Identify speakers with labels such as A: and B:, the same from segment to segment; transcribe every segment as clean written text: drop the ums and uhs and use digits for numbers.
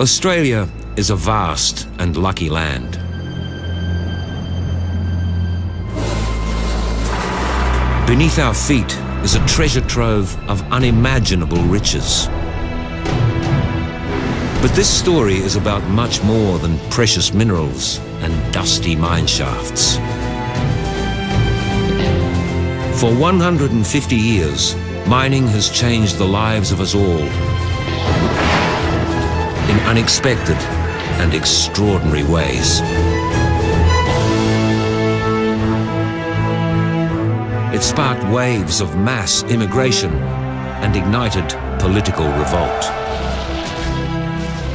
A: Australia is a vast and lucky land. Beneath our feet is a treasure trove of unimaginable riches. But this story is about much more than precious minerals and dusty mine shafts. For 150 years, mining has changed the lives of us all in unexpected and extraordinary ways. It sparked waves of mass immigration and ignited political revolt.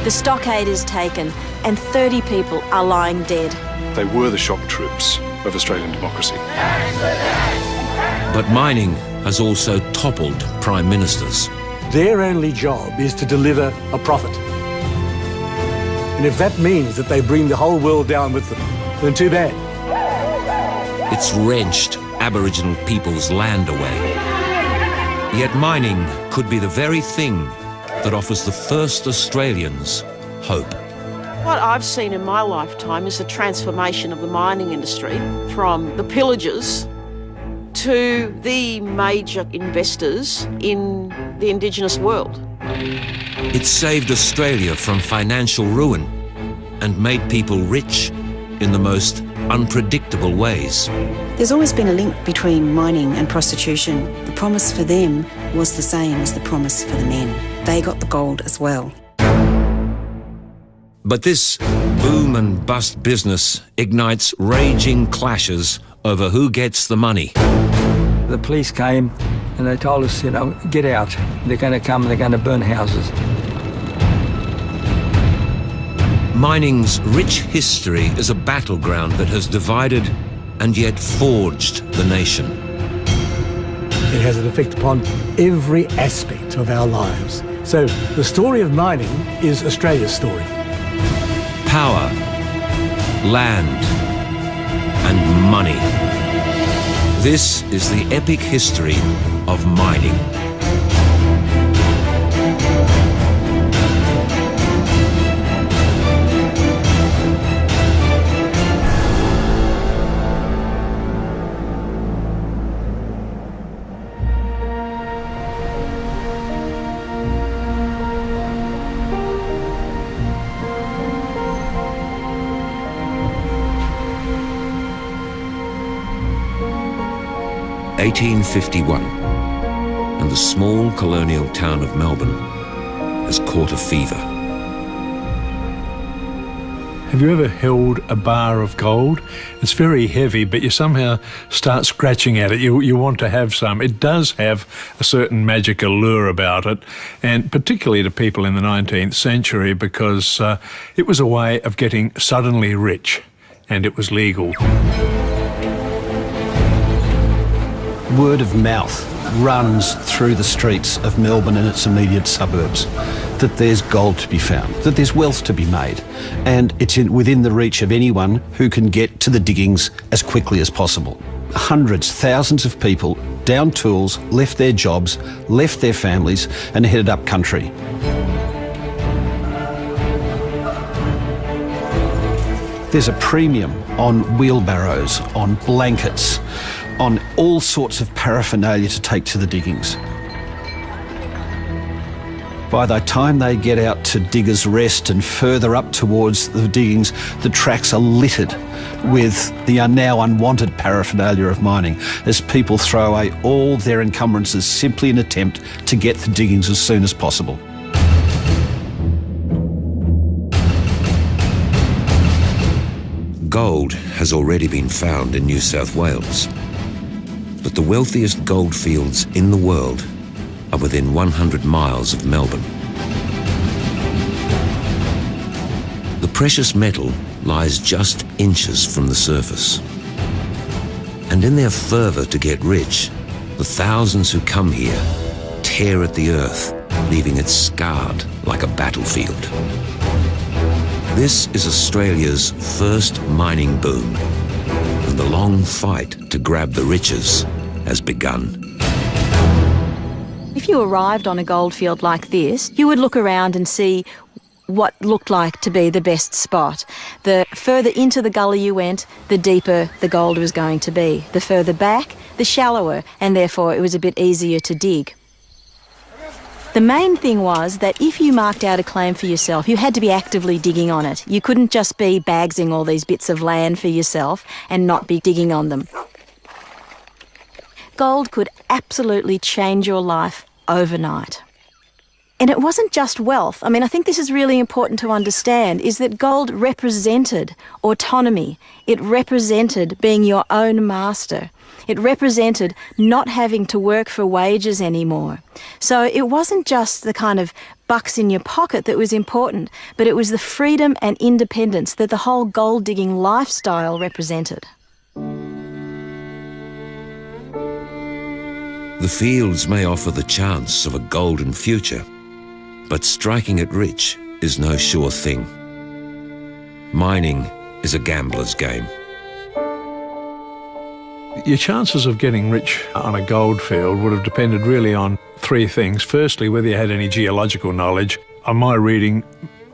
B: The stockade is taken and 30 people are lying dead.
C: They were the shock troops of Australian democracy.
A: But mining has also toppled prime ministers.
D: Their only job is to deliver a profit. And if that means that they bring the whole world down with them, then too bad.
A: It's wrenched Aboriginal people's land away. Yet mining could be the very thing that offers the first Australians hope.
E: What I've seen in my lifetime is the transformation of the mining industry from the pillagers to the major investors in the Indigenous world.
A: It saved Australia from financial ruin and made people rich in the most unpredictable ways.
F: There's always been a link between mining and prostitution. The promise for them was the same as the promise for the men. They got the gold as well.
A: But this boom and bust business ignites raging clashes over who gets the money.
G: The police came and they told us, get out. They're going to come and they're going to burn houses.
A: Mining's rich history is a battleground that has divided and yet forged the nation.
D: It has an effect upon every aspect of our lives. So the story of mining is Australia's story.
A: Power, land, and money. This is the epic history of mining. (1851), and the small colonial town of Melbourne has caught a fever.
H: Have you ever held a bar of gold? It's very heavy, but you somehow start scratching at it. You want to have some. It does have a certain magic allure about it, and particularly to people in the 19th century, because it was a way of getting suddenly rich, and it was legal.
I: Word of mouth runs through the streets of Melbourne and its immediate suburbs that there's gold to be found, that there's wealth to be made, and it's within the reach of anyone who can get to the diggings as quickly as possible. Hundreds, thousands of people down tools, left their jobs, left their families and headed up country. There's a premium on wheelbarrows, on blankets, on all sorts of paraphernalia to take to the diggings. By the time they get out to Diggers Rest and further up towards the diggings, the tracks are littered with the now unwanted paraphernalia of mining as people throw away all their encumbrances simply in an attempt to get the diggings as soon as possible.
A: Gold has already been found in New South Wales, but the wealthiest gold fields in the world are within 100 miles of Melbourne. The precious metal lies just inches from the surface. And in their fervour to get rich, the thousands who come here tear at the earth, leaving it scarred like a battlefield. This is Australia's first mining boom, and the long fight to grab the riches has begun.
B: If you arrived on a goldfield like this, you would look around and see what looked like to be the best spot. The further into the gully you went, the deeper the gold was going to be. The further back, the shallower, and therefore it was a bit easier to dig. The main thing was that if you marked out a claim for yourself, you had to be actively digging on it. You couldn't just be bagsing all these bits of land for yourself and not be digging on them. Gold could absolutely change your life overnight. And it wasn't just wealth. I mean, I think this is really important to understand, is that gold represented autonomy. It represented being your own master. It represented not having to work for wages anymore. So it wasn't just the kind of bucks in your pocket that was important, but it was the freedom and independence that the whole gold digging lifestyle represented.
A: The fields may offer the chance of a golden future, but striking it rich is no sure thing. Mining is a gambler's game.
H: Your chances of getting rich on a gold field would have depended really on three things. Firstly, whether you had any geological knowledge. On my reading,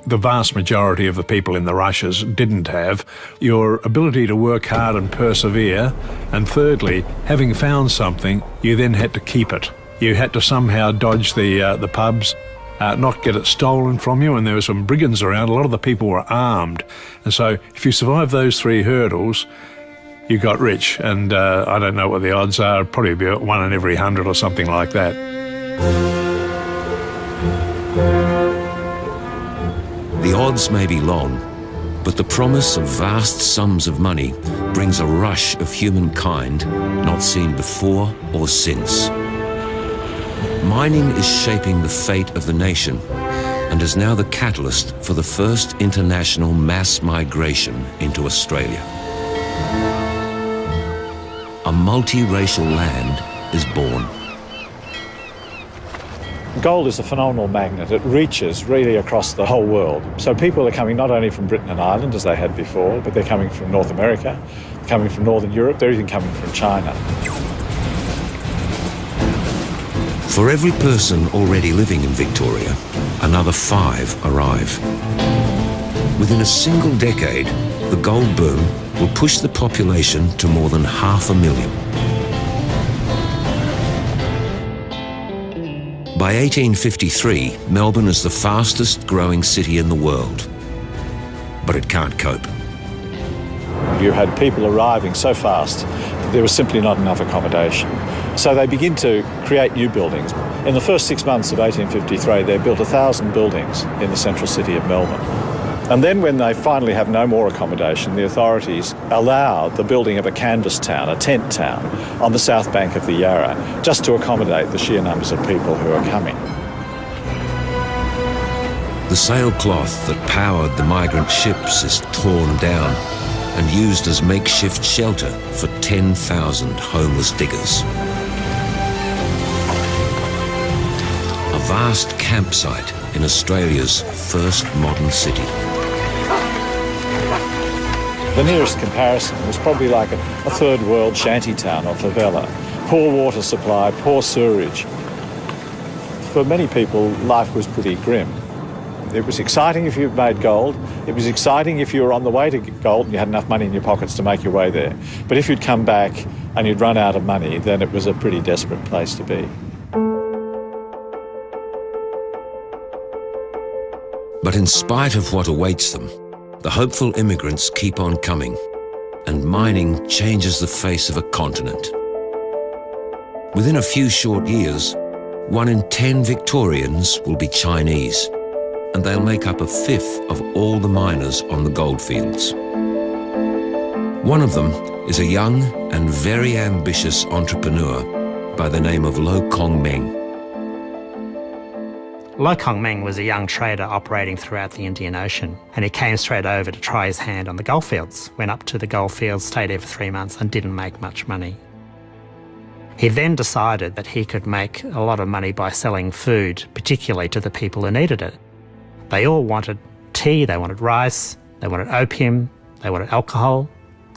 H: the vast majority of the people in the rushes didn't have. Your ability to work hard and persevere. And thirdly, having found something, you then had to keep it. You had to somehow dodge the pubs, not get it stolen from you, and there were some brigands around. A lot of the people were armed. And so if you survived those three hurdles, you got rich. And I don't know what the odds are, probably about 1 in every 100 or something like that.
A: The odds may be long, but the promise of vast sums of money brings a rush of humankind not seen before or since. Mining is shaping the fate of the nation and is now the catalyst for the first international mass migration into Australia. A multiracial land is born.
J: Gold is a phenomenal magnet. It reaches really across the whole world. So people are coming not only from Britain and Ireland, as they had before, but they're coming from North America, coming from Northern Europe, they're even coming from China.
A: For every person already living in Victoria, another 5 arrive. Within a single decade, the gold boom will push the population to more than 500,000. By 1853, Melbourne is the fastest growing city in the world, but it can't cope.
J: You had people arriving so fast that there was simply not enough accommodation. So they begin to create new buildings. In the first 6 months of 1853, they built 1,000 buildings in the central city of Melbourne. And then when they finally have no more accommodation, the authorities allow the building of a canvas town, a tent town, on the south bank of the Yarra, just to accommodate the sheer numbers of people who are coming.
A: The sailcloth that powered the migrant ships is torn down and used as makeshift shelter for 10,000 homeless diggers. A vast campsite in Australia's first modern city.
J: The nearest comparison was probably like a third world shanty town or favela. Poor water supply, poor sewerage. For many people, life was pretty grim. It was exciting if you made gold. It was exciting if you were on the way to gold and you had enough money in your pockets to make your way there. But if you'd come back and you'd run out of money, then it was a pretty desperate place to be.
A: But in spite of what awaits them, the hopeful immigrants keep on coming, and mining changes the face of a continent. Within a few short years, 1 in 10 Victorians will be Chinese, and they'll make up 1/5 of all the miners on the goldfields. One of them is a young and very ambitious entrepreneur by the name of Lo Kong Meng.
K: Lo Kong Meng was a young trader operating throughout the Indian Ocean, and he came straight over to try his hand on the goldfields. Went up to the goldfields, stayed there for 3 months and didn't make much money. He then decided that he could make a lot of money by selling food, particularly to the people who needed it. They all wanted tea, they wanted rice, they wanted opium, they wanted alcohol.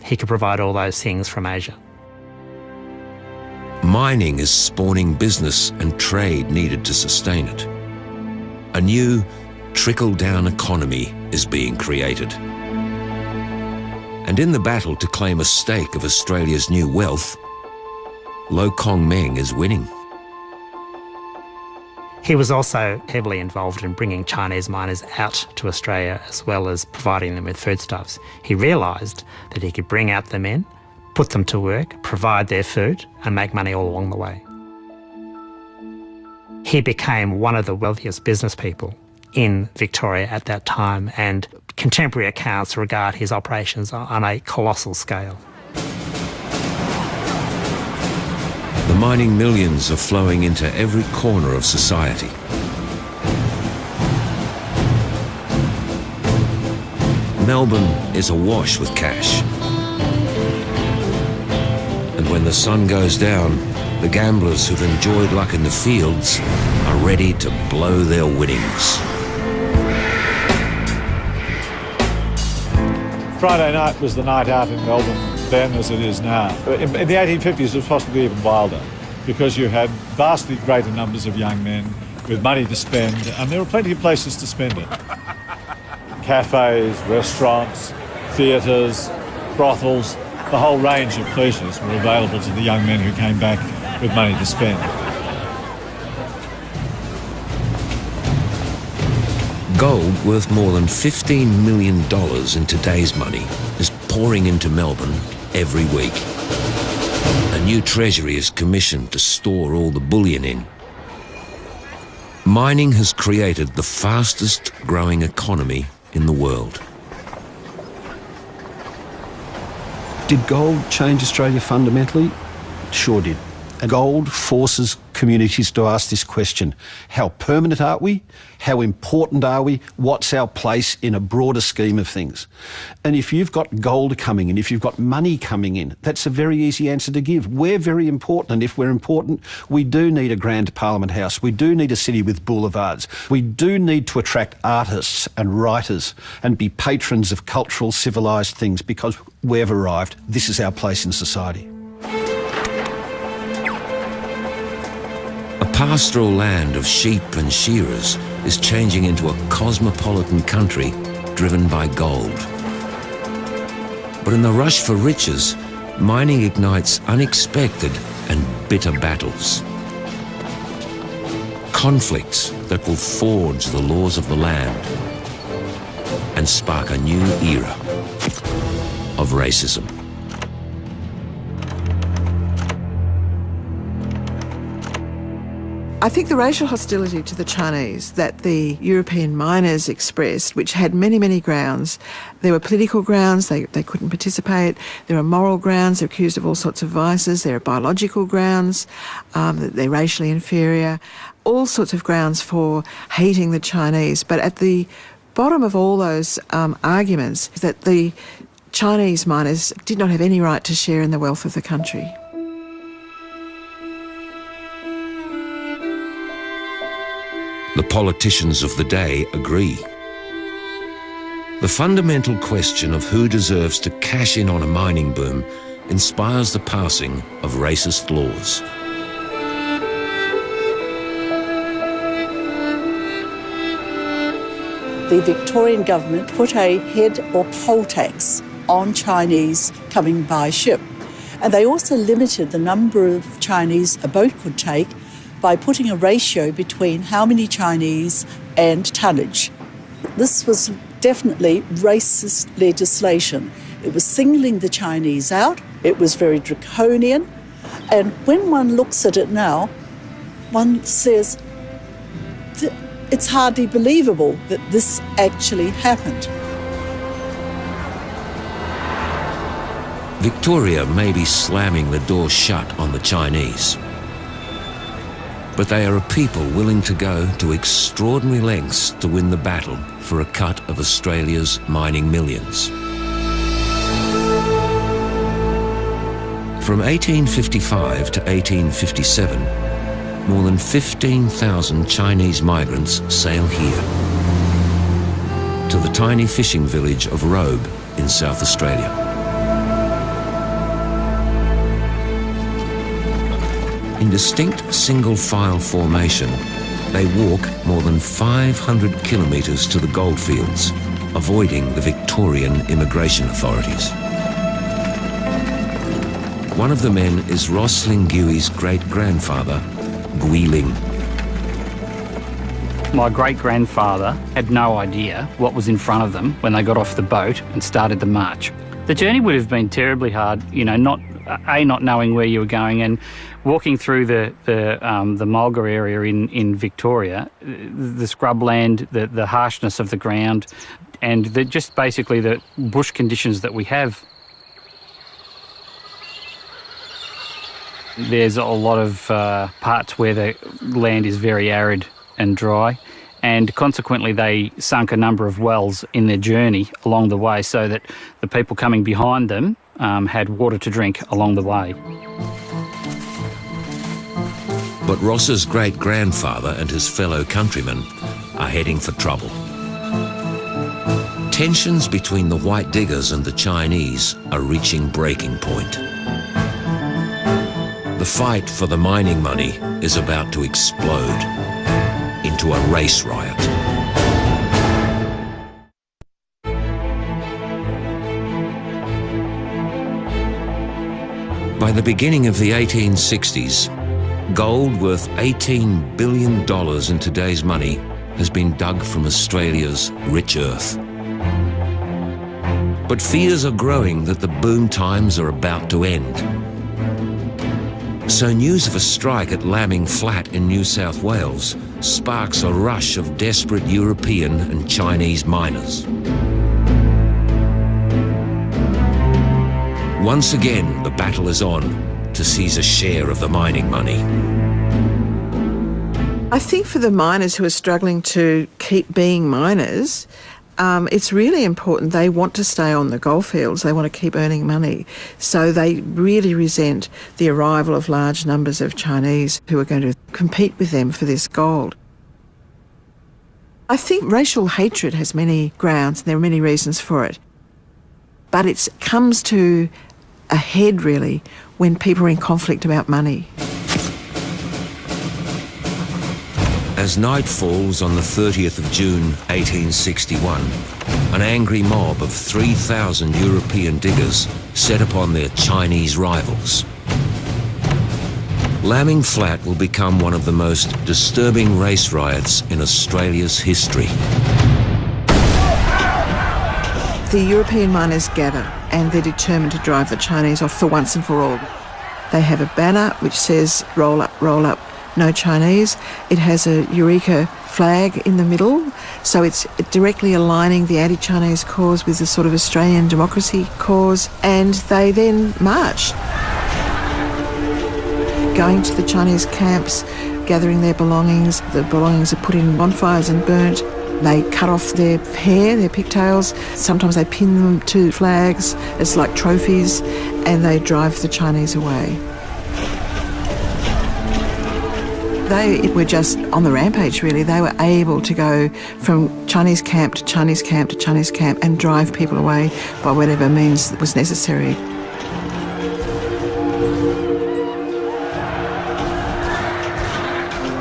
K: He could provide all those things from Asia.
A: Mining is spawning business and trade needed to sustain it. A new trickle-down economy is being created. And in the battle to claim a stake of Australia's new wealth, Lo Kong Meng is winning.
K: He was also heavily involved in bringing Chinese miners out to Australia as well as providing them with foodstuffs. He realised that he could bring out the men, put them to work, provide their food and make money all along the way. He became one of the wealthiest business people in Victoria at that time, and contemporary accounts regard his operations on a colossal scale.
A: The mining millions are flowing into every corner of society. Melbourne is awash with cash. And when the sun goes down, the gamblers who've enjoyed luck in the fields are ready to blow their winnings.
J: Friday night was the night out in Melbourne then as it is now. In the 1850s it was possibly even wilder because you had vastly greater numbers of young men with money to spend, and there were plenty of places to spend it. Cafes, restaurants, theatres, brothels, the whole range of pleasures were available to the young men who came back with money to spend.
A: Gold worth more than $15 million in today's money is pouring into Melbourne every week. A new treasury is commissioned to store all the bullion in. Mining has created the fastest growing economy in the world.
I: Did gold change Australia fundamentally? It sure did. And gold forces communities to ask this question: how permanent are we? How important are we? What's our place in a broader scheme of things? And if you've got gold coming in, if you've got money coming in, that's a very easy answer to give. We're very important, and if we're important, we do need a grand Parliament House. We do need a city with boulevards. We do need to attract artists and writers and be patrons of cultural, civilised things, because we've arrived. This is our place in society.
A: A pastoral land of sheep and shearers is changing into a cosmopolitan country driven by gold. But in the rush for riches, mining ignites unexpected and bitter battles. Conflicts that will forge the laws of the land and spark a new era of racism.
L: I think the racial hostility to the Chinese that the European miners expressed, which had many, many grounds. There were political grounds, they couldn't participate. There were moral grounds, they're accused of all sorts of vices. There are biological grounds, that they're racially inferior. All sorts of grounds for hating the Chinese. But at the bottom of all those arguments is that the Chinese miners did not have any right to share in the wealth of the country.
A: The politicians of the day agree. The fundamental question of who deserves to cash in on a mining boom inspires the passing of racist laws.
M: The Victorian government put a head or poll tax on Chinese coming by ship. And they also limited the number of Chinese a boat could take by putting a ratio between how many Chinese and tonnage. This was definitely racist legislation. It was singling the Chinese out. It was very draconian. And when one looks at it now, one says, it's hardly believable that this actually happened.
A: Victoria may be slamming the door shut on the Chinese, but they are a people willing to go to extraordinary lengths to win the battle for a cut of Australia's mining millions. From 1855 to 1857, more than 15,000 Chinese migrants sail here to the tiny fishing village of Robe in South Australia. In distinct single-file formation, they walk more than 500 kilometres to the goldfields, avoiding the Victorian immigration authorities. One of the men is Ross Lingui's great-grandfather, Gui Ling.
N: My great-grandfather had no idea what was in front of them when they got off the boat and started the march. The journey would have been terribly hard, you know, not knowing where you were going, and walking through the mulga area in Victoria, the scrubland, the harshness of the ground, and just basically the bush conditions that we have. There's a lot of parts where the land is very arid and dry, and consequently they sunk a number of wells in their journey along the way so that the people coming behind them had water to drink along the way.
A: But Ross's great-grandfather and his fellow countrymen are heading for trouble. Tensions between the white diggers and the Chinese are reaching breaking point. The fight for the mining money is about to explode into a race riot. By the beginning of the 1860s, gold worth $18 billion in today's money has been dug from Australia's rich earth. But fears are growing that the boom times are about to end. So news of a strike at Lambing Flat in New South Wales sparks a rush of desperate European and Chinese miners. Once again, the battle is on to seize a share of the mining money.
L: I think for the miners who are struggling to keep being miners, it's really important. They want to stay on the goldfields. They want to keep earning money. So they really resent the arrival of large numbers of Chinese who are going to compete with them for this gold. I think racial hatred has many grounds, and there are many reasons for it. But it comes to a head, really, when people are in conflict about money.
A: As night falls on the 30th of June 1861, an angry mob of 3,000 European diggers set upon their Chinese rivals. Lambing Flat will become one of the most disturbing race riots in Australia's history.
L: The European miners gather and they're determined to drive the Chinese off for once and for all. They have a banner which says, "Roll up, no Chinese." It has a Eureka flag in the middle, so it's directly aligning the anti-Chinese cause with the sort of Australian democracy cause, and they then march, going to the Chinese camps, gathering their belongings. The belongings are put in bonfires and burnt. They cut off their hair, their pigtails. Sometimes they pin them to flags as like trophies, and they drive the Chinese away. They were just on the rampage, really. They were able to go from Chinese camp to Chinese camp to Chinese camp and drive people away by whatever means was necessary.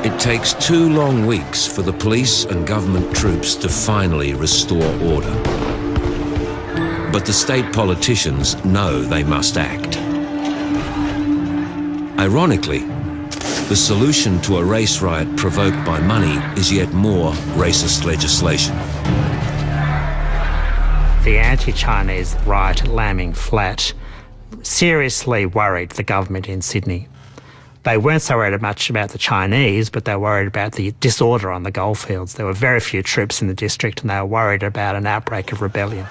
A: It takes 2 long weeks for the police and government troops to finally restore order. But the state politicians know they must act. Ironically, the solution to a race riot provoked by money is yet more racist legislation.
K: The anti-Chinese riot at Lambing Flat seriously worried the government in Sydney. They weren't so worried much about the Chinese, but they were worried about the disorder on the goldfields. There were very few troops in the district, and they were worried about an outbreak of rebellion.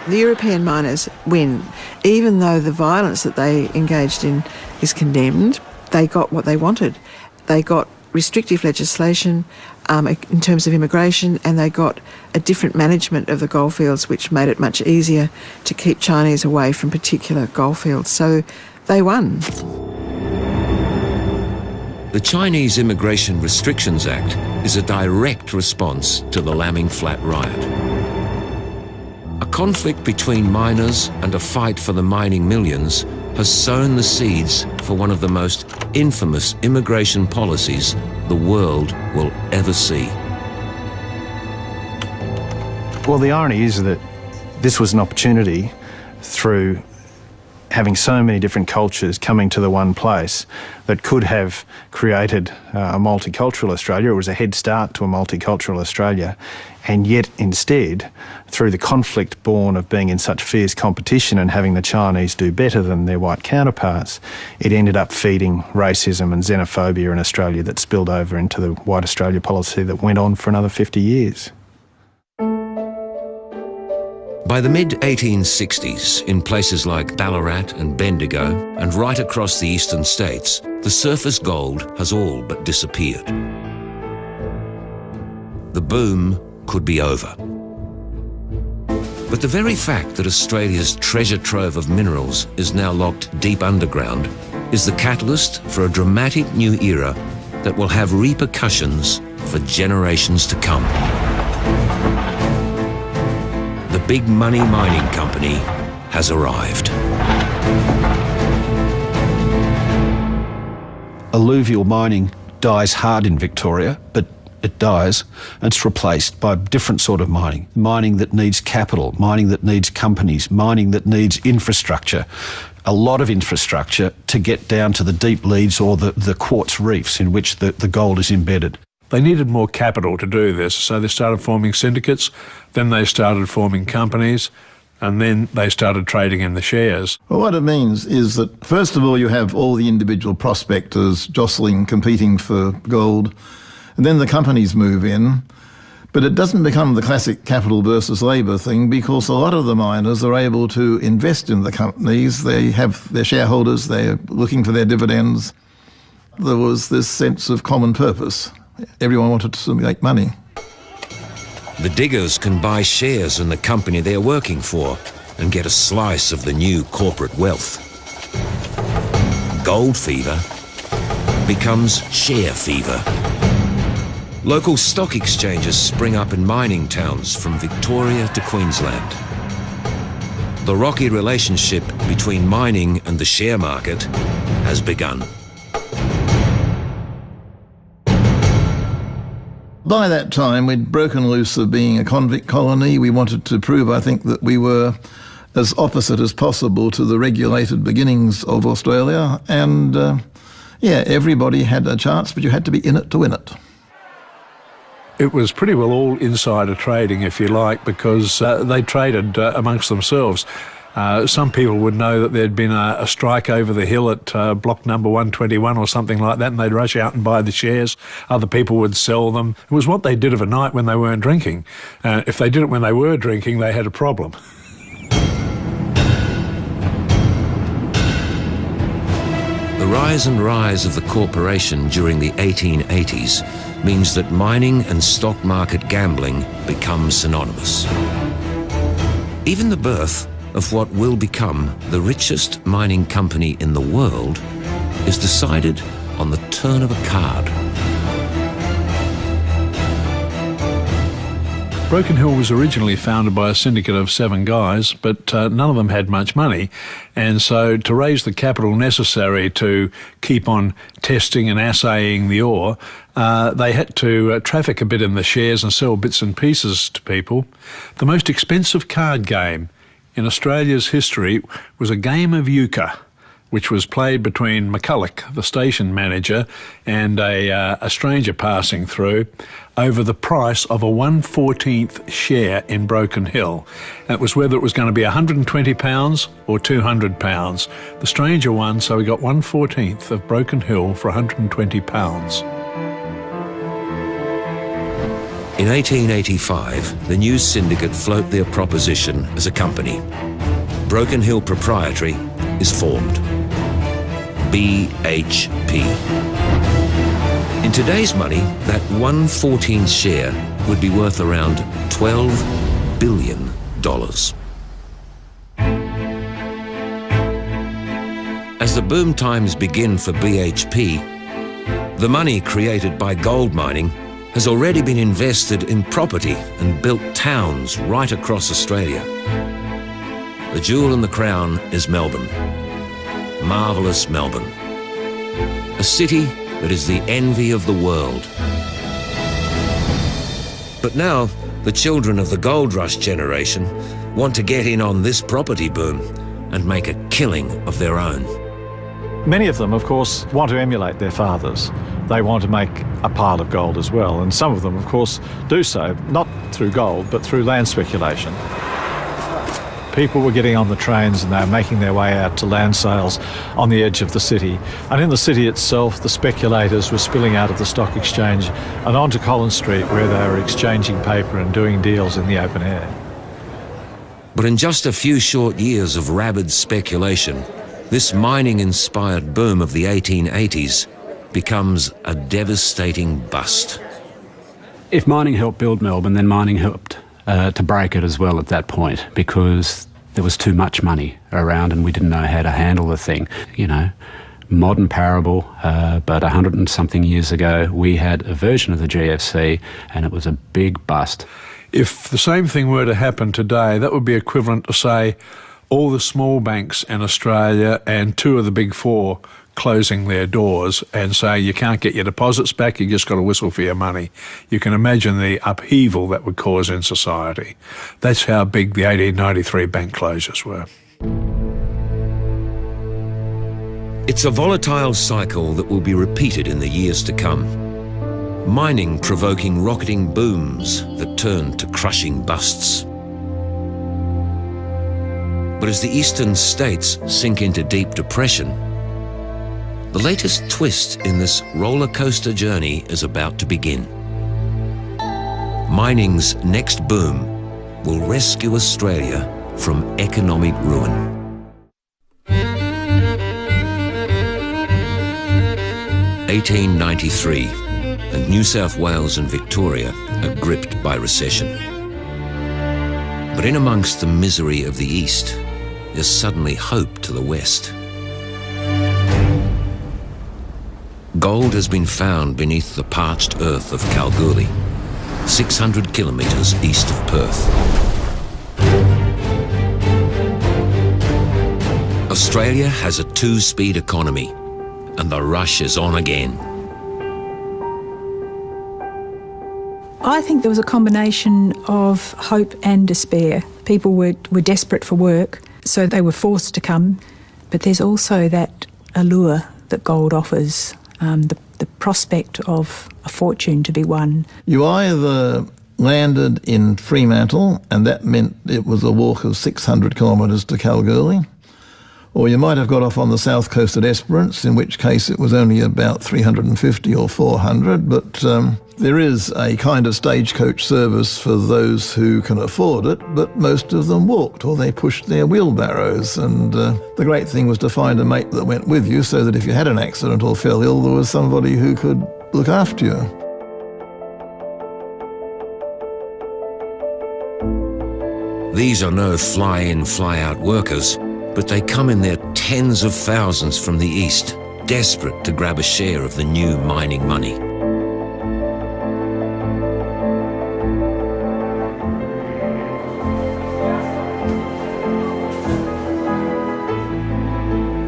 L: The European miners win. Even though the violence that they engaged in is condemned, they got what they wanted. They got restrictive legislation in terms of immigration, and they got a different management of the goldfields, which made it much easier to keep Chinese away from particular goldfields. So they won.
A: The Chinese Immigration Restrictions Act is a direct response to the Lambing Flat riot. A conflict between miners and a fight for the mining millions has sown the seeds for one of the most infamous immigration policies the world will ever see.
J: Well, the irony is that this was an opportunity through having so many different cultures coming to the one place that could have created a multicultural Australia. It was a head start to a multicultural Australia. And yet instead, through the conflict born of being in such fierce competition and having the Chinese do better than their white counterparts, it ended up feeding racism and xenophobia in Australia that spilled over into the White Australia policy that went on for another 50 years.
A: By the mid-1860s, in places like Ballarat and Bendigo, and right across the eastern states, the surface gold has all but disappeared. The boom could be over. But the very fact that Australia's treasure trove of minerals is now locked deep underground is the catalyst for a dramatic new era that will have repercussions for generations to come. The big money mining company has arrived.
I: Alluvial mining dies hard in Victoria, but it dies and it's replaced by a different sort of mining. Mining that needs capital, mining that needs companies, mining that needs infrastructure. A lot of infrastructure to get down to the deep leads or the quartz reefs in which the gold is embedded.
H: They needed more capital to do this, so they started forming syndicates, then they started forming companies, and then they started trading in the shares.
O: Well, what it means is that, first of all, you have all the individual prospectors jostling, competing for gold, and then the companies move in. But it doesn't become the classic capital versus labour thing, because a lot of the miners are able to invest in the companies. They have their shareholders, they're looking for their dividends. There was this sense of common purpose. Everyone wanted to make money.
A: The diggers can buy shares in the company they're working for and get a slice of the new corporate wealth. Gold fever becomes share fever. Local stock exchanges spring up in mining towns from Victoria to Queensland. The rocky relationship between mining and the share market has begun.
O: By that time, we'd broken loose of being a convict colony. We wanted to prove, I think, that we were as opposite as possible to the regulated beginnings of Australia. And, yeah, everybody had a chance, but you had to be in it to win it.
H: It was pretty well all insider trading, if you like, because they traded amongst themselves. Some people would know that there'd been a strike over the hill at block number 121 or something like that, and they'd rush out and buy the shares. Other people would sell them. It was what they did of a night when they weren't drinking. If they did it when they were drinking, they had a problem.
A: The rise and rise of the corporation during the 1880s means that mining and stock market gambling become synonymous. Even the birth of what will become the richest mining company in the world is decided on the turn of a card.
H: Broken Hill was originally founded by a syndicate of 7 guys, but none of them had much money. And so to raise the capital necessary to keep on testing and assaying the ore, they had to traffic a bit in the shares and sell bits and pieces to people. The most expensive card game in Australia's history was a game of euchre, which was played between McCulloch, the station manager, and a stranger passing through, over the price of a 1/14th share in Broken Hill. That was whether it was going to be £120 or £200. The stranger won, so he got 1/14th of Broken Hill for £120.
A: In 1885, the new syndicate float their proposition as a company. Broken Hill Proprietary is formed. BHP. In today's money, that 1/14 share would be worth around $12 billion. As the boom times begin for BHP, the money created by gold mining has already been invested in property and built towns right across Australia. The jewel in the crown is Melbourne. Marvellous Melbourne. a city that is the envy of the world. But now, the children of the gold rush generation want to get in on this property boom and make a killing of their own.
J: Many of them, of course, want to emulate their fathers. They want to make a pile of gold as well, and some of them, of course, do so, not through gold, but through land speculation. People were getting on the trains and they were making their way out to land sales on the edge of the city. And in the city itself, the speculators were spilling out of the stock exchange and onto Collins Street, where they were exchanging paper and doing deals in the open air.
A: But in just a few short years of rabid speculation, this mining-inspired boom of the 1880s becomes a devastating bust.
I: If mining helped build Melbourne, then mining helped to break it as well at that point, because there was too much money around and we didn't know how to handle the thing. You know, modern parable, but 100 and something years ago, we had a version of the GFC and it was a big bust.
H: If the same thing were to happen today, that would be equivalent to, say, all the small banks in Australia and 2 of the big 4 closing their doors and say you can't get your deposits back, you just got to whistle for your money. You can imagine the upheaval that would cause in society. That's how big the 1893 bank closures were.
A: It's a volatile cycle that will be repeated in the years to come. Mining provoking rocketing booms that turn to crushing busts. But as the eastern states sink into deep depression, the latest twist in this roller coaster journey is about to begin. Mining's next boom will rescue Australia from economic ruin. 1893, and New South Wales and Victoria are gripped by recession. But in amongst the misery of the east, there's suddenly hope to the west. Gold has been found beneath the parched earth of Kalgoorlie, 600 kilometres east of Perth. Australia has a 2-speed economy, and the rush is on again.
P: I think there was a combination of hope and despair. People were desperate for work, so they were forced to come. But there's also that allure that gold offers, the prospect of a fortune to be won.
O: You either landed in Fremantle, and that meant it was a walk of 600 kilometres to Kalgoorlie, or you might have got off on the south coast at Esperance, in which case it was only about 350 or 400, but there is a kind of stagecoach service for those who can afford it, but most of them walked or they pushed their wheelbarrows, and the great thing was to find a mate that went with you so that if you had an accident or fell ill, there was somebody who could look after you.
A: These are no fly-in, fly-out workers, but they come in their tens of thousands from the east, desperate to grab a share of the new mining money.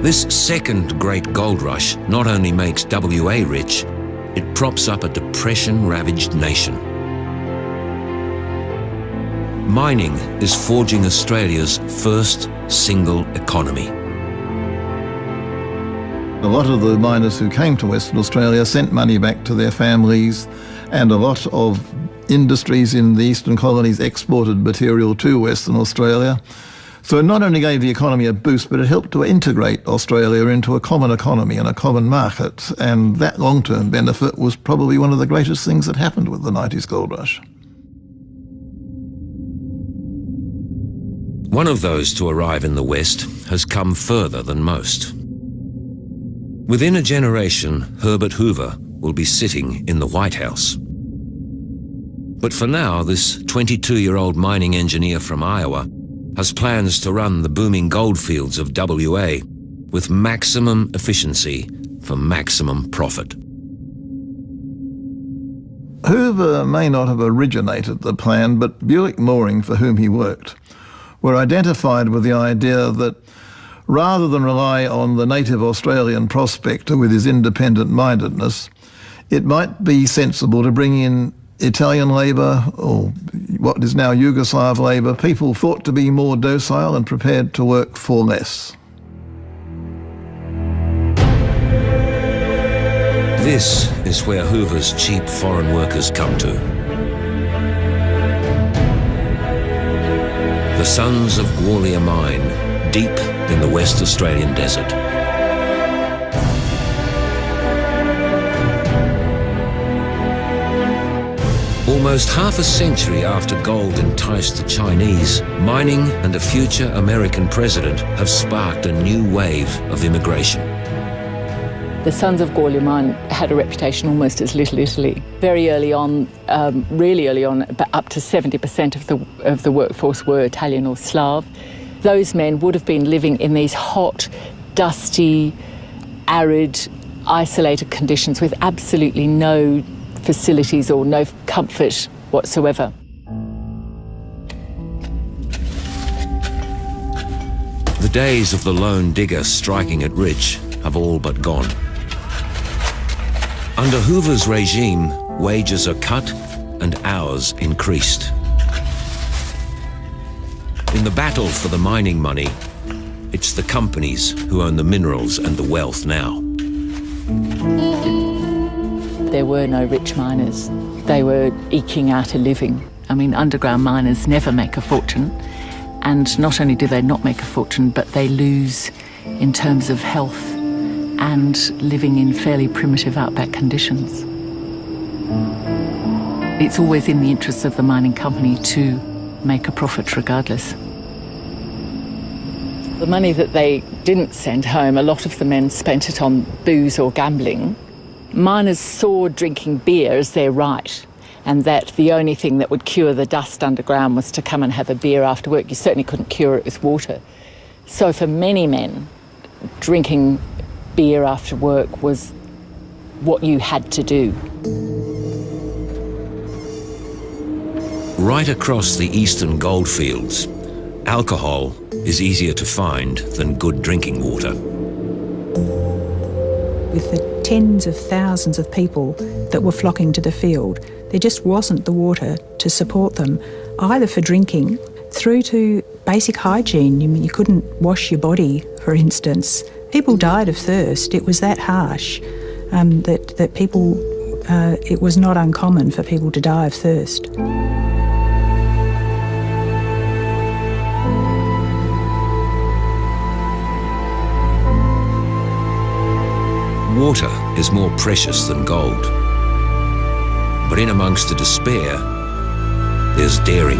A: This second great gold rush not only makes WA rich, it props up a depression-ravaged nation. Mining is forging Australia's first single economy.
O: A lot of the miners who came to Western Australia sent money back to their families, and a lot of industries in the eastern colonies exported material to Western Australia. So it not only gave the economy a boost, but it helped to integrate Australia into a common economy and a common market, and that long-term benefit was probably one of the greatest things that happened with the 90s gold rush.
A: One of those to arrive in the West has come further than most. Within a generation, Herbert Hoover will be sitting in the White House. But for now, this 22-year-old mining engineer from Iowa has plans to run the booming goldfields of WA with maximum efficiency for maximum profit.
O: Hoover may not have originated the plan, but Buick Moring, for whom he worked, were identified with the idea that rather than rely on the native Australian prospector with his independent-mindedness, it might be sensible to bring in Italian labour, or what is now Yugoslav labour, people thought to be more docile and prepared to work for less.
A: This is where Hoover's cheap foreign workers come to. The sons of Gwalia Mine, deep in the West Australian desert. Almost half a century after gold enticed the Chinese, mining and a future American president have sparked a new wave of immigration.
Q: The sons of Gwalia Mine had a reputation almost as Little Italy. Very early on, really early on, up to 70% of the workforce were Italian or Slav. Those men would have been living in these hot, dusty, arid, isolated conditions with absolutely no facilities or no comfort whatsoever.
A: The days of the lone digger striking it rich have all but gone. Under Hoover's regime, wages are cut and hours increased. In the battle for the mining money, it's the companies who own the minerals and the wealth now.
Q: There were no rich miners. They were eking out a living. I mean, underground miners never make a fortune. And not only do they not make a fortune, but they lose in terms of health and living in fairly primitive outback conditions. It's always in the interests of the mining company to make a profit regardless. The money that they didn't send home, a lot of the men spent it on booze or gambling. Miners saw drinking beer as their right, and that the only thing that would cure the dust underground was to come and have a beer after work. You certainly couldn't cure it with water. So for many men, drinking beer after work was what you had to do.
A: Right across the eastern goldfields, alcohol is easier to find than good drinking water.
P: With the tens of thousands of people that were flocking to the field, there just wasn't the water to support them, either for drinking through to basic hygiene. You couldn't wash your body, for instance. People died of thirst. It was that harsh that people, it was not uncommon for people to die of thirst.
A: Water is more precious than gold. But in amongst the despair, there's daring.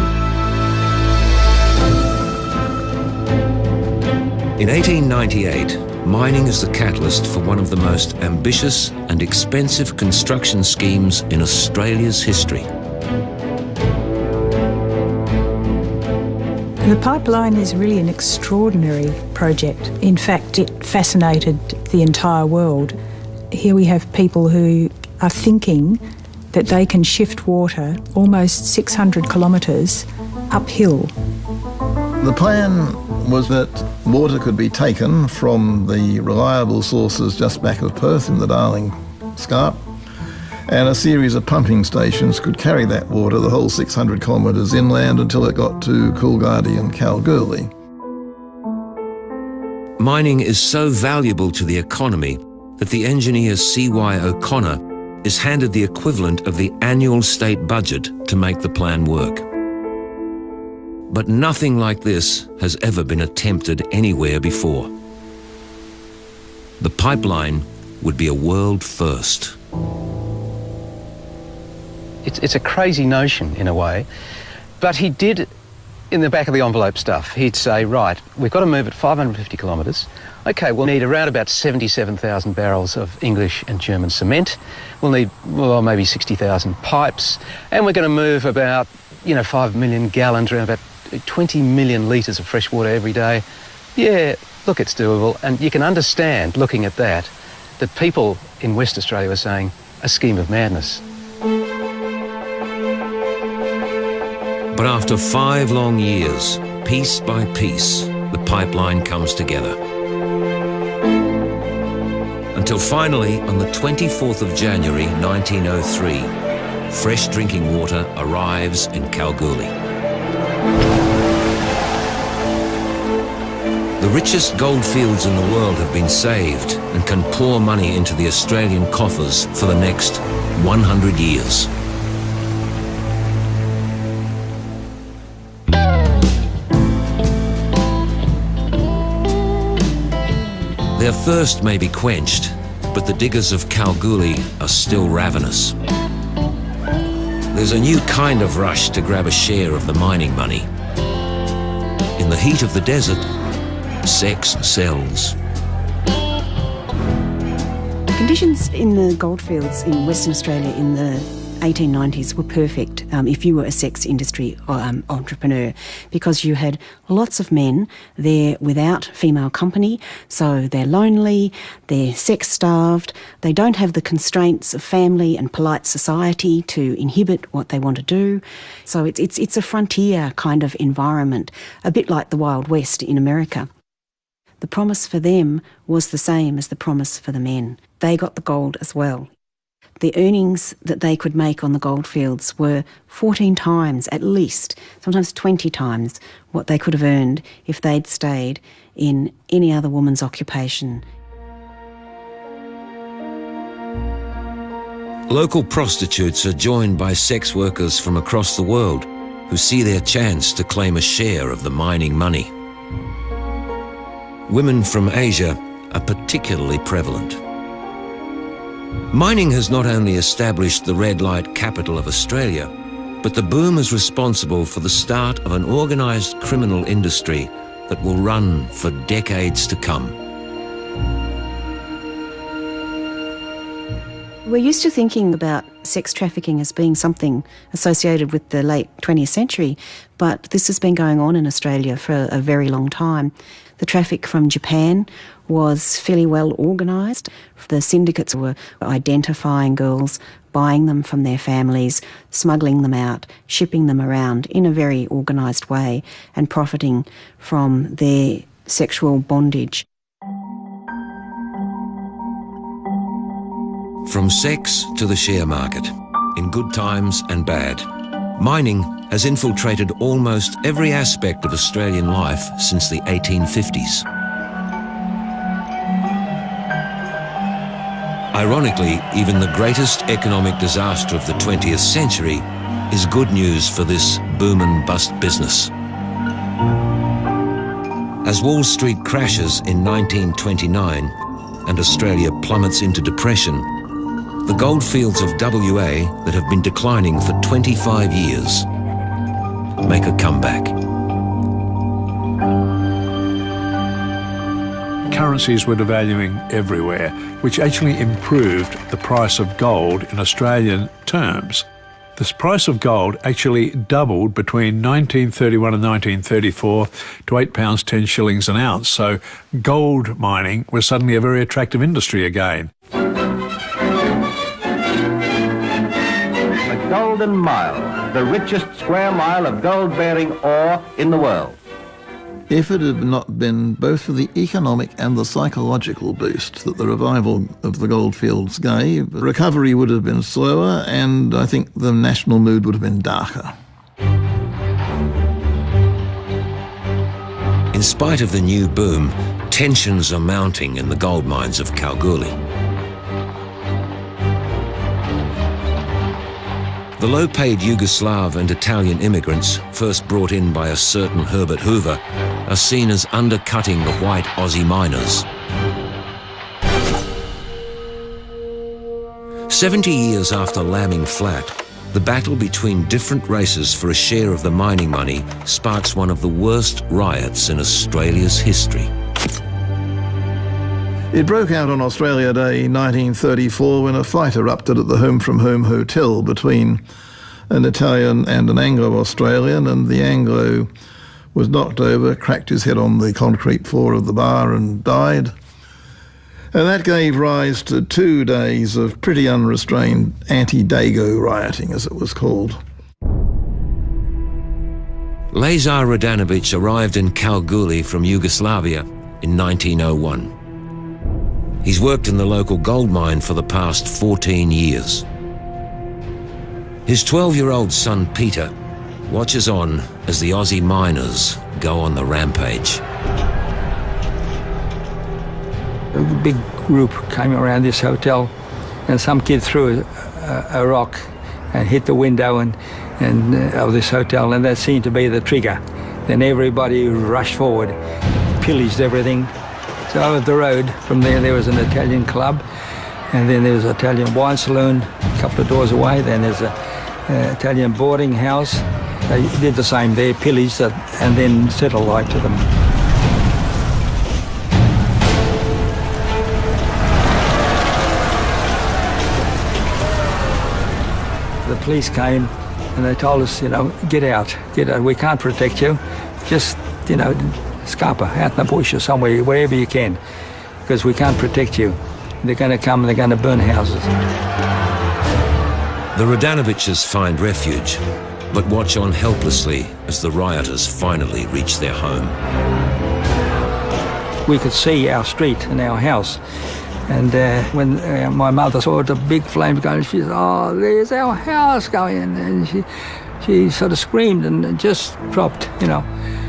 A: In 1898, mining is the catalyst for one of the most ambitious and expensive construction schemes in Australia's history.
P: The pipeline is really an extraordinary project. In fact, it fascinated the entire world. Here we have people who are thinking that they can shift water almost 600 kilometres uphill.
O: The plan was that water could be taken from the reliable sources just back of Perth in the Darling Scarp, and a series of pumping stations could carry that water the whole 600 kilometres inland until it got to Coolgardie and Kalgoorlie.
A: Mining is so valuable to the economy that the engineer C.Y. O'Connor is handed the equivalent of the annual state budget to make the plan work. But nothing like this has ever been attempted anywhere before. The pipeline would be a world first.
R: It's a crazy notion in a way, but he did, in the back of the envelope stuff, he'd say, right, we've got to move at 550 kilometres. Okay, we'll need around about 77,000 barrels of English and German cement. We'll need, well, maybe 60,000 pipes, and we're going to move about, 5 million gallons, around about 20 million litres of fresh water every day. Yeah, look, it's doable, and you can understand, looking at that people in West Australia were saying, a scheme of madness.
A: But after 5 long years, piece by piece, the pipeline comes together. Until finally, on the 24th of January 1903, fresh drinking water arrives in Kalgoorlie. The richest goldfields in the world have been saved and can pour money into the Australian coffers for the next 100 years. Their thirst may be quenched, but the diggers of Kalgoorlie are still ravenous. There's a new kind of rush to grab a share of the mining money. In the heat of the desert, sex sells.
F: Conditions in the goldfields in Western Australia in the 1890s were perfect if you were a sex industry entrepreneur, because you had lots of men there without female company, so they're lonely, they're sex-starved, they don't have the constraints of family and polite society to inhibit what they want to do. So it's a frontier kind of environment, a bit like the Wild West in America. The promise for them was the same as the promise for the men. They got the gold as well. The earnings that they could make on the goldfields were 14 times, at least, sometimes 20 times, what they could have earned if they'd stayed in any other woman's occupation.
A: Local prostitutes are joined by sex workers from across the world who see their chance to claim a share of the mining money. Women from Asia are particularly prevalent. Mining has not only established the red light capital of Australia, but the boom is responsible for the start of an organised criminal industry that will run for decades to come.
F: We're used to thinking about sex trafficking as being something associated with the late 20th century, but this has been going on in Australia for a very long time. The traffic from Japan was fairly well organised. The syndicates were identifying girls, buying them from their families, smuggling them out, shipping them around in a very organised way and profiting from their sexual bondage.
A: From sex to the share market, in good times and bad, mining has infiltrated almost every aspect of Australian life since the 1850s. Ironically, even the greatest economic disaster of the 20th century is good news for this boom and bust business. As Wall Street crashes in 1929 and Australia plummets into depression, the goldfields of WA that have been declining for 25 years make a comeback.
H: Currencies were devaluing everywhere, which actually improved the price of gold in Australian terms. The price of gold actually doubled between 1931 and 1934 to £8.10 shillings an ounce, so gold mining was suddenly a very attractive industry again.
S: The Golden Mile, the richest square mile of gold-bearing ore in the world.
O: If it had not been both for the economic and the psychological boost that the revival of the goldfields gave, recovery would have been slower and I think the national mood would have been darker.
A: In spite of the new boom, tensions are mounting in the gold mines of Kalgoorlie. The low-paid Yugoslav and Italian immigrants, first brought in by a certain Herbert Hoover, are seen as undercutting the white Aussie miners. 70 years after lambing flat, the battle between different races for a share of the mining money sparks one of the worst riots in Australia's history.
O: It broke out on Australia Day 1934 when a fight erupted at the Home From Home Hotel between an Italian and an Anglo-Australian, and the Anglo was knocked over, cracked his head on the concrete floor of the bar and died. And that gave rise to 2 days of pretty unrestrained anti-Dago rioting, as it was called.
A: Lazar Radanovic arrived in Kalgoorlie from Yugoslavia in 1901. He's worked in the local gold mine for the past 14 years. His 12-year-old son, Peter, watches on as the Aussie miners go on the rampage.
G: A big group came around this hotel, and some kid threw a rock and hit the window of this hotel, and that seemed to be the trigger. Then everybody rushed forward, pillaged everything. So over the road from there was an Italian club, and then there was an Italian wine saloon a couple of doors away. Then there's an Italian boarding house. They did the same there, pillaged it, and then set alight to them. The police came and they told us, get out, we can't protect you. Just, scupper out in the bush or somewhere, wherever you can, because we can't protect you. They're going to come and they're going to burn houses.
A: The Radanoviches find refuge, but watch on helplessly as the rioters finally reach their home.
G: We could see our street and our house. And when my mother saw the big flames going, she said, "Oh, there's our house going." And she sort of screamed and just dropped,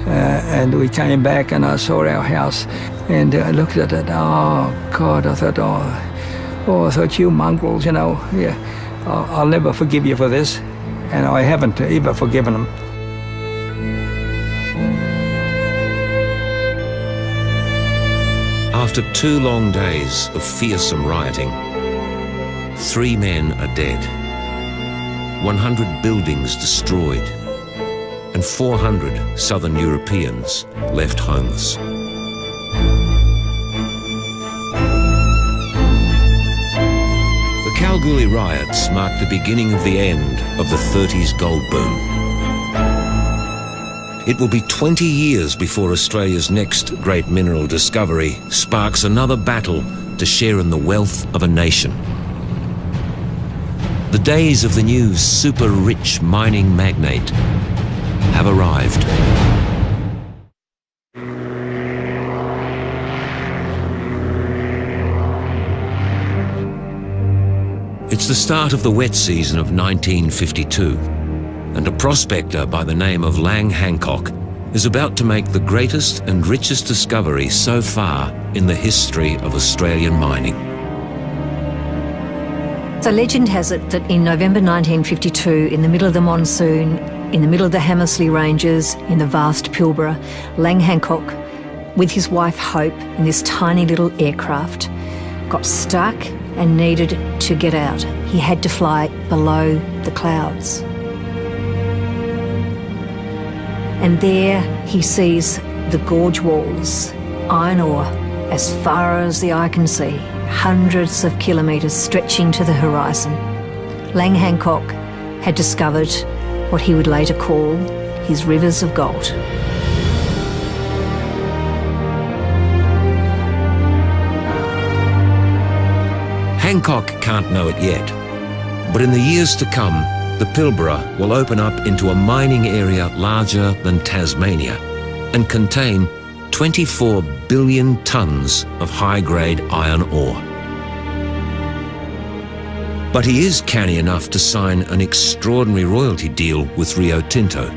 G: and we came back and I saw our house and I looked at it. Oh, God, I thought, I thought, you mongrels, I'll never forgive you for this. And I haven't ever forgiven them.
A: After 2 long days of fearsome rioting, 3 men are dead, 100 buildings destroyed, and 400 southern Europeans left homeless. The Kalgoorlie riots marked the beginning of the end of the 30s gold boom. It will be 20 years before Australia's next great mineral discovery sparks another battle to share in the wealth of a nation. The days of the new super-rich mining magnate have arrived. It's the start of the wet season of 1952. And a prospector by the name of Lang Hancock is about to make the greatest and richest discovery so far in the history of Australian mining.
T: So legend has it that in November 1952, in the middle of the monsoon, in the middle of the Hamersley Ranges, in the vast Pilbara, Lang Hancock, with his wife Hope, in this tiny little aircraft, got stuck and needed to get out. He had to fly below the clouds. And there he sees the gorge walls, iron ore, as far as the eye can see, hundreds of kilometres stretching to the horizon. Lang Hancock had discovered what he would later call his rivers of gold.
A: Hancock can't know it yet, but in the years to come, the Pilbara will open up into a mining area larger than Tasmania and contain 24 billion tonnes of high-grade iron ore. But he is canny enough to sign an extraordinary royalty deal with Rio Tinto.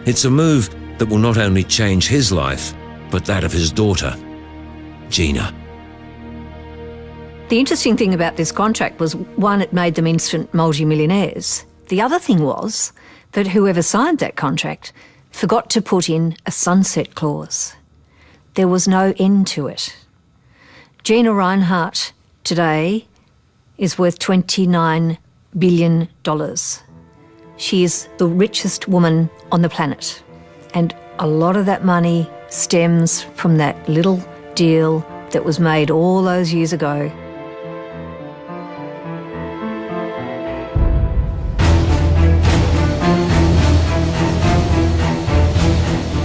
A: It's a move that will not only change his life, but that of his daughter, Gina.
T: The interesting thing about this contract was, one, it made them instant multi-millionaires. The other thing was that whoever signed that contract forgot to put in a sunset clause. There was no end to it. Gina Rinehart today is worth $29 billion. She is the richest woman on the planet. And a lot of that money stems from that little deal that was made all those years ago.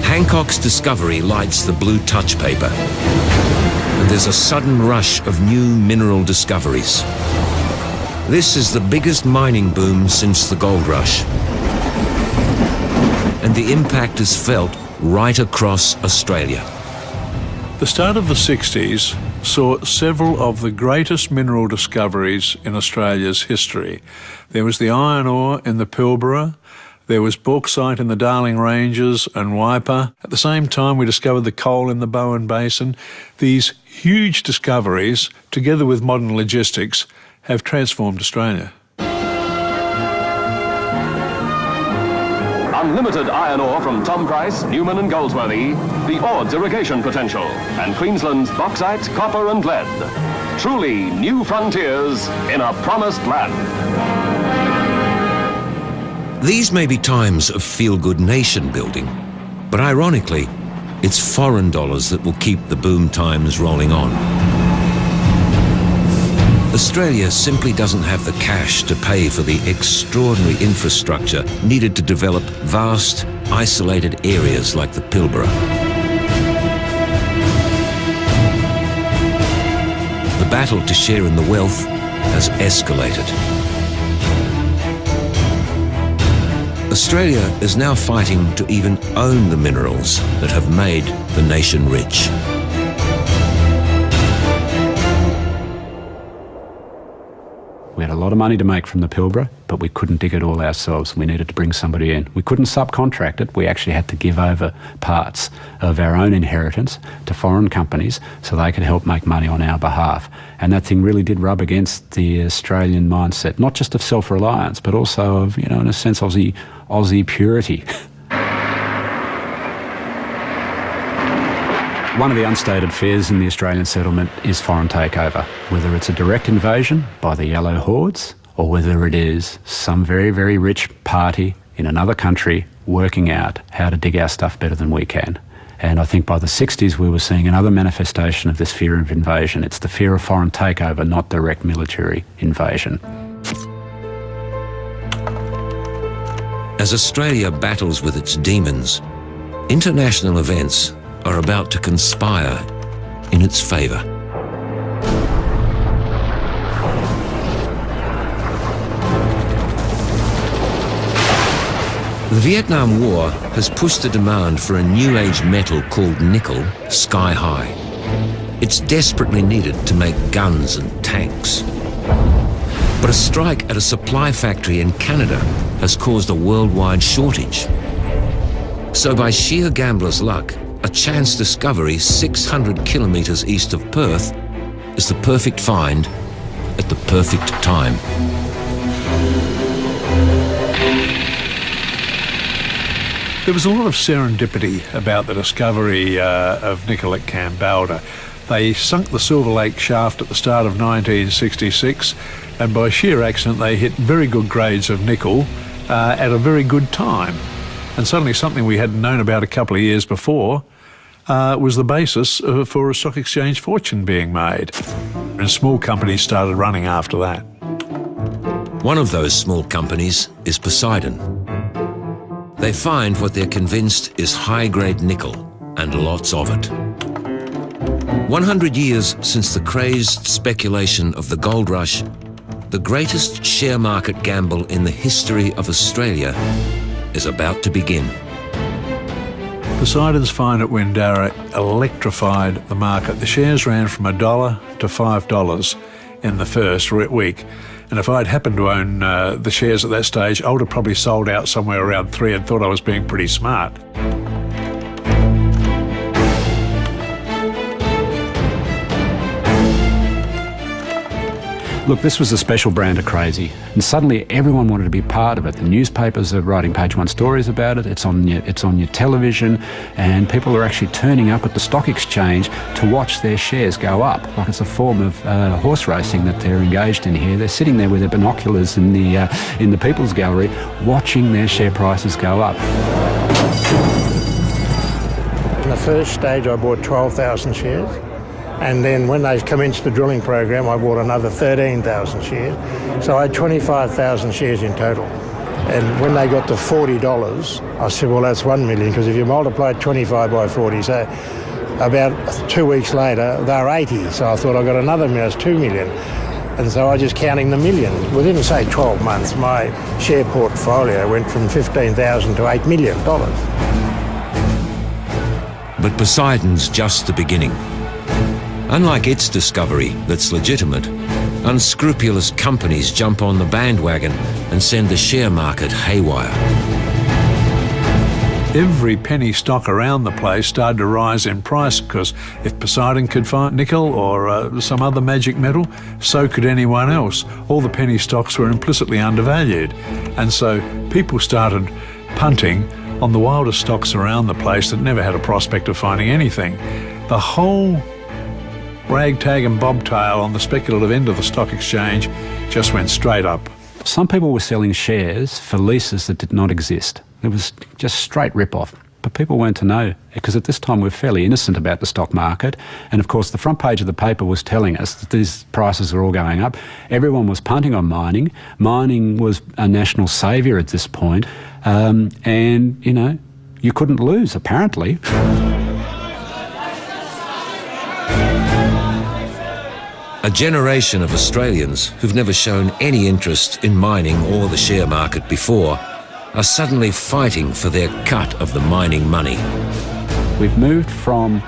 A: Hancock's discovery lights the blue touch paper, and there's a sudden rush of new mineral discoveries. This is the biggest mining boom since the gold rush, and the impact is felt right across Australia.
H: The start of the 60s saw several of the greatest mineral discoveries in Australia's history. There was the iron ore in the Pilbara, there was bauxite in the Darling Ranges and Waipa. At the same time, we discovered the coal in the Bowen Basin. These huge discoveries, together with modern logistics, have transformed Australia.
U: Unlimited iron ore from Tom Price, Newman and Goldsworthy, the Ords irrigation potential, and Queensland's bauxite, copper and lead. Truly new frontiers in a promised land.
A: These may be times of feel-good nation building, but ironically, it's foreign dollars that will keep the boom times rolling on. Australia simply doesn't have the cash to pay for the extraordinary infrastructure needed to develop vast, isolated areas like the Pilbara. The battle to share in the wealth has escalated. Australia is now fighting to even own the minerals that have made the nation rich.
I: We had a lot of money to make from the Pilbara, but we couldn't dig it all ourselves. We needed to bring somebody in. We couldn't subcontract it. We actually had to give over parts of our own inheritance to foreign companies so they could help make money on our behalf. And that thing really did rub against the Australian mindset, not just of self-reliance, but also of, you know, in a sense, Aussie purity. One of the unstated fears in the Australian settlement is foreign takeover, whether it's a direct invasion by the yellow hordes or whether it is some very, very rich party in another country working out how to dig our stuff better than we can. And I think by the 60s we were seeing another manifestation of this fear of invasion. It's the fear of foreign takeover, not direct military invasion.
A: As Australia battles with its demons, international events are about to conspire in its favour. The Vietnam War has pushed the demand for a new age metal called nickel sky high. It's desperately needed to make guns and tanks. But a strike at a supply factory in Canada has caused a worldwide shortage. So by sheer gambler's luck, a chance discovery 600 kilometres east of Perth is the perfect find at the perfect time.
H: There was a lot of serendipity about the discovery of nickel at Kambalda. They sunk the Silver Lake shaft at the start of 1966, and by sheer accident they hit very good grades of nickel at a very good time. And suddenly something we hadn't known about a couple of years before was the basis for a stock exchange fortune being made. And small companies started running after that.
A: One of those small companies is Poseidon. They find what they're convinced is high-grade nickel, and lots of it. 100 years since the crazed speculation of the gold rush, the greatest share market gamble in the history of Australia is about to begin.
H: Poseidon's find at Windara electrified the market. The shares ran from $1 to $5 in the first week. And if I'd happened to own the shares at that stage, I would have probably sold out somewhere around 3 and thought I was being pretty smart.
I: Look, this was a special brand of crazy, and suddenly everyone wanted to be part of it. The newspapers are writing page one stories about it, it's on your television, and people are actually turning up at the stock exchange to watch their shares go up. Like it's a form of horse racing that they're engaged in here. They're sitting there with their binoculars in the People's Gallery watching their share prices go up.
V: In the first stage I bought 12,000 shares. And then when they commenced the drilling program, I bought another 13,000 shares. So I had 25,000 shares in total. And when they got to $40, I said, well, that's 1 million, because if you multiply 25 by 40, so about 2 weeks later, they were 80. So I thought I got another million, that's 2 million. And so I was just counting the million. Within, say, 12 months, my share portfolio went from 15,000 to $8 million.
A: But Poseidon's just the beginning. Unlike its discovery that's legitimate, unscrupulous companies jump on the bandwagon and send the share market haywire.
H: Every penny stock around the place started to rise in price because if Poseidon could find nickel or some other magic metal, so could anyone else. All the penny stocks were implicitly undervalued. And so people started punting on the wildest stocks around the place that never had a prospect of finding anything. The whole ragtag and bobtail on the speculative end of the stock exchange just went straight up.
I: Some people were selling shares for leases that did not exist. It was just straight rip-off. But people weren't to know, because at this time we were fairly innocent about the stock market. And of course the front page of the paper was telling us that these prices were all going up. Everyone was punting on mining. Mining was a national saviour at this point. And, you know, you couldn't lose, apparently.
A: A generation of Australians who've never shown any interest in mining or the share market before are suddenly fighting for their cut of the mining money.
I: We've moved from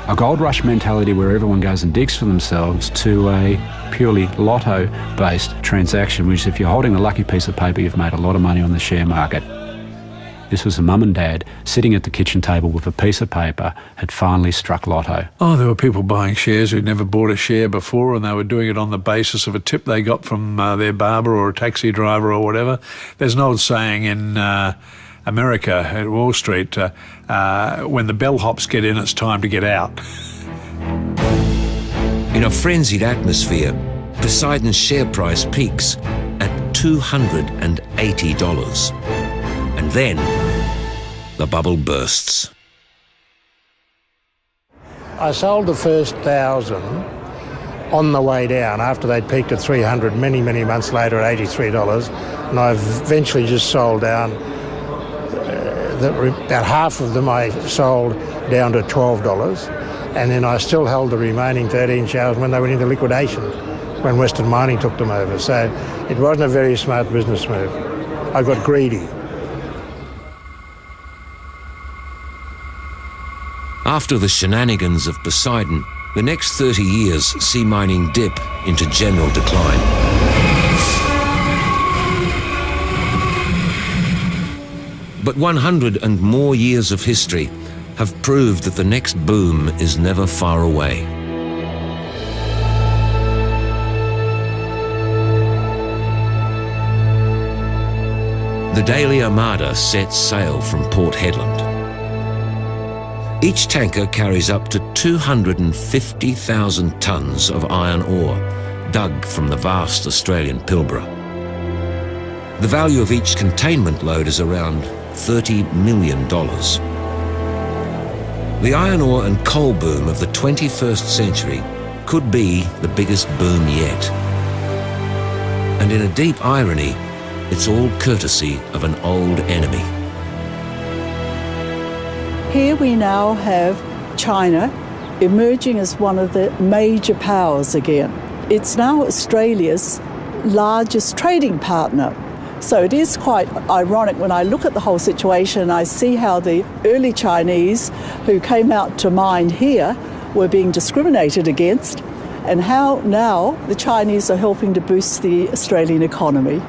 I: a gold rush mentality where everyone goes and digs for themselves to a purely lotto-based transaction, which if you're holding a lucky piece of paper, you've made a lot of money on the share market. This was a mum and dad sitting at the kitchen table with a piece of paper, had finally struck lotto.
H: Oh, there were people buying shares who'd never bought a share before, and they were doing it on the basis of a tip they got from their barber or a taxi driver or whatever. There's an old saying in America at Wall Street, when the bellhops get in, it's time to get out.
A: In a frenzied atmosphere, Poseidon's share price peaks at $280. And then the bubble bursts.
V: I sold the first 1,000 on the way down after they'd peaked at 300 many, many months later at $83, and I eventually just sold down, about half of them I sold down to $12, and then I still held the remaining 13 shares when they went into liquidation, when Western Mining took them over. So it wasn't a very smart business move. I got greedy.
A: After the shenanigans of Poseidon, the next 30 years see mining dip into general decline. But 100 and more years of history have proved that the next boom is never far away. The Daily Armada sets sail from Port Hedland. Each tanker carries up to 250,000 tonnes of iron ore, dug from the vast Australian Pilbara. The value of each containment load is around $30 million. The iron ore and coal boom of the 21st century could be the biggest boom yet. And in a deep irony, it's all courtesy of an old enemy.
M: Here we now have China emerging as one of the major powers again. It's now Australia's largest trading partner. So it is quite ironic when I look at the whole situation, I see how the early Chinese who came out to mine here were being discriminated against, and how now the Chinese are helping to boost the Australian economy.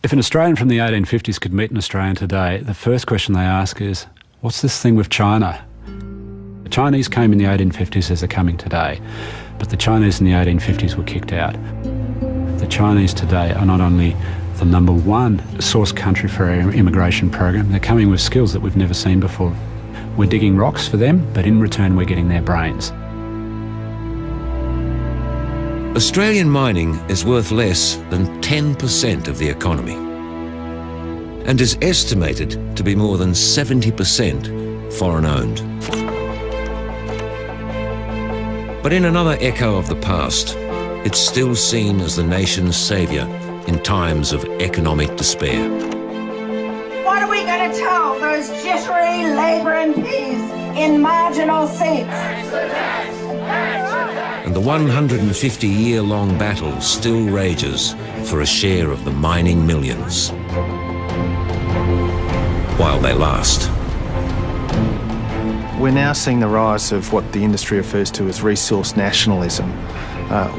I: If an Australian from the 1850s could meet an Australian today, the first question they ask is, what's this thing with China? The Chinese came in the 1850s as they're coming today, but the Chinese in the 1850s were kicked out. The Chinese today are not only the #1 source country for our immigration program, they're coming with skills that we've never seen before. We're digging rocks for them, but in return we're getting their brains.
A: Australian mining is worth less than 10% of the economy, and is estimated to be more than 70% foreign-owned. But in another echo of the past, it's still seen as the nation's saviour in times of economic despair.
C: What are we going to tell those jittery Labour MPs in marginal seats?
A: And the 150-year-long battle still rages for a share of the mining millions. While they last.
D: We're now seeing the rise of what the industry refers to as resource nationalism,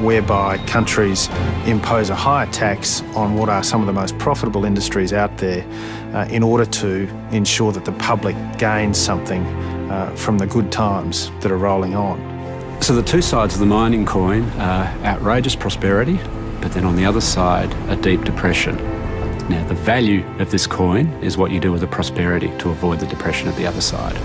D: whereby countries impose a higher tax on what are some of the most profitable industries out there in order to ensure that the public gains something from the good times that are rolling on.
E: So the two sides of the mining coin are outrageous prosperity, but then on the other side, a deep depression. Now, the value of this coin is what you do with the prosperity to avoid the depression at the other side.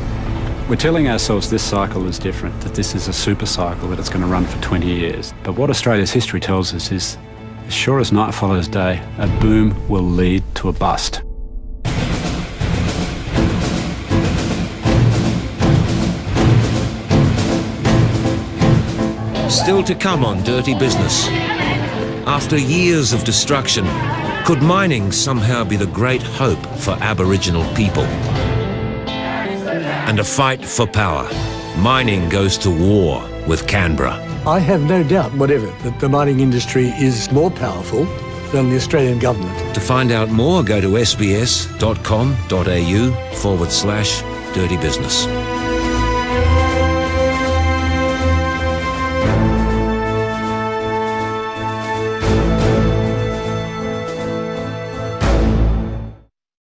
E: We're telling ourselves this cycle is different, that this is a super cycle, that it's going to run for 20 years. But what Australia's history tells us is, as sure as night follows day, a boom will lead to a bust.
A: Still to come on Dirty Business. After years of destruction, could mining somehow be the great hope for Aboriginal people? And a fight for power. Mining goes to war with Canberra.
W: I have no doubt whatever that the mining industry is more powerful than the Australian government.
A: To find out more, go to sbs.com.au/dirty business.